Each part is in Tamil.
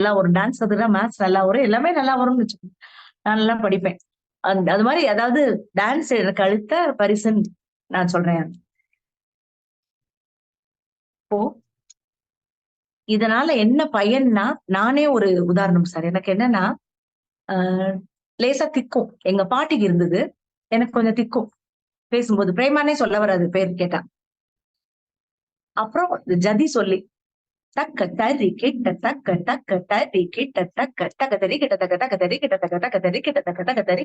நல்லா ஒரு டான்ஸ் கத்துக்கிட்டா மேத்ஸ் நல்லா வரும். எல்லாமே நல்லா வரும்னு வச்சுக்கோங்க. நான் நல்லா படிப்பேன். அது மாரி அதாவது டான்ஸ் எனக்கு அளித்த பரிசுன்னு நான் சொல்றேன். இப்போ இதனால என்ன பயன்னா, நானே ஒரு உதாரணம் சார். எனக்கு என்னன்னா, அ லேசா திக்கும். எங்க பாட்டிக்கு இருந்தது. எனக்கு கொஞ்சம் திக்கும். பேசும்போது. பிரேமான்னே சொல்ல வராது பேர் கேட்டா. அப்புறம் ஜதி சொல்லி தக்க தரி கிட்ட தக்க தக்க தரி கிட்ட தக்க தக்க தரி கிட்ட தக்க தக்க தரி கிட்ட தக்க தக்க தரி கிட்ட தக்க தக்க தரி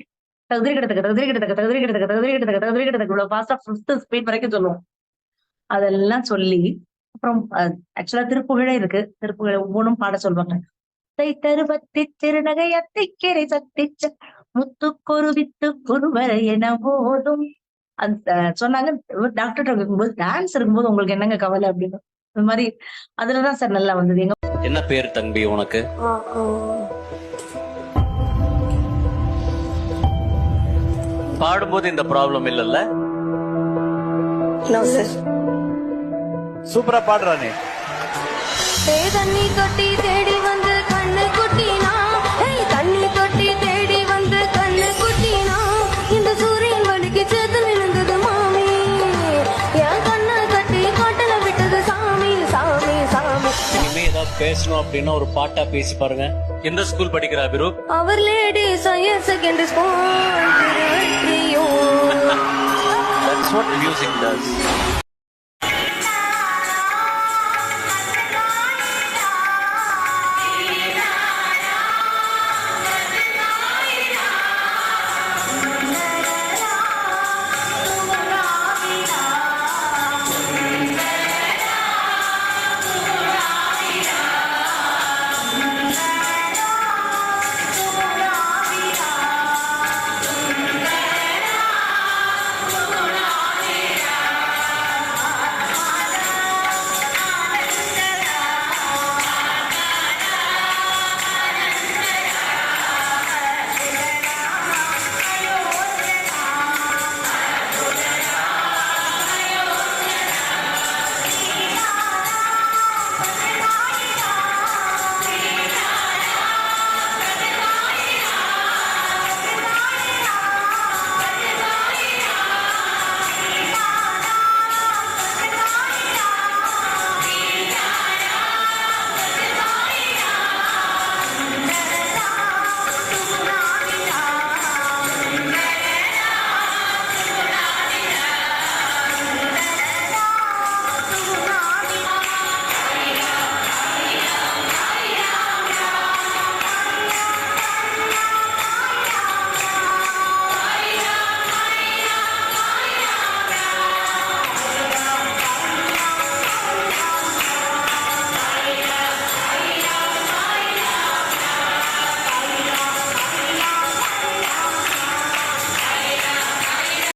தகுதிரி கிட்ட தக்க தகுதிரி கிட்ட தக்க தகுதிரி கிட்ட தக்க தகுதிரி கிட்ட தக்க தகுதிரி கிட்ட தக்க இவ்வளவு ஃபாஸ்டா 5த் ஸ்பீட் வரைக்கும் சொல்லுவோம். அதெல்லாம் சொல்லி அப்புறம் ஆக்சுவலா திருப்புகழே இருக்கு. திருப்புகழ ஒவ்வொன்னும் பாட சொல்லுவாங்க. "தை தருவத்தி திருநகை அத்திக்கிரை சத்திச்ச முத்துக்கொரு வித்து குருவரை என போதும்." அந்த சொன்னாங்க டாக்டர்ட்ட இருக்கும்போது, "டான்ஸ் இருக்கும்போது உங்களுக்கு என்னங்க கவலை?" அப்படின்னு. இந்த மாரி அதுலதான் சார் நல்லா வந்தது. என்ன பேர் தம்பி உனக்கு? பாடும்போது இந்த ப்ராப்ளம் இல்லல்ல? No sir. சூப்பரா பாடுறா நீ. தண்ணி தொட்டி தேடி வந்து கண்ணு குட்டினா, தண்ணி தொட்டி தேடி வந்து கண்ணு குட்டினா, இந்த சூரியன் வலிக்கு சேர்த்து விழுந்தது மாமி, என் கண்ணை கட்டி காட்டல விட்டது சாமி சாமி சாமி. இனிமே ஏதாவது பேசணும் அப்படின்னா ஒரு பாட்டா பேசி பாருங்க. எந்த ஸ்கூல் படிக்கிற அபிரு? அவர் ladies higher secondary school. That's what music does.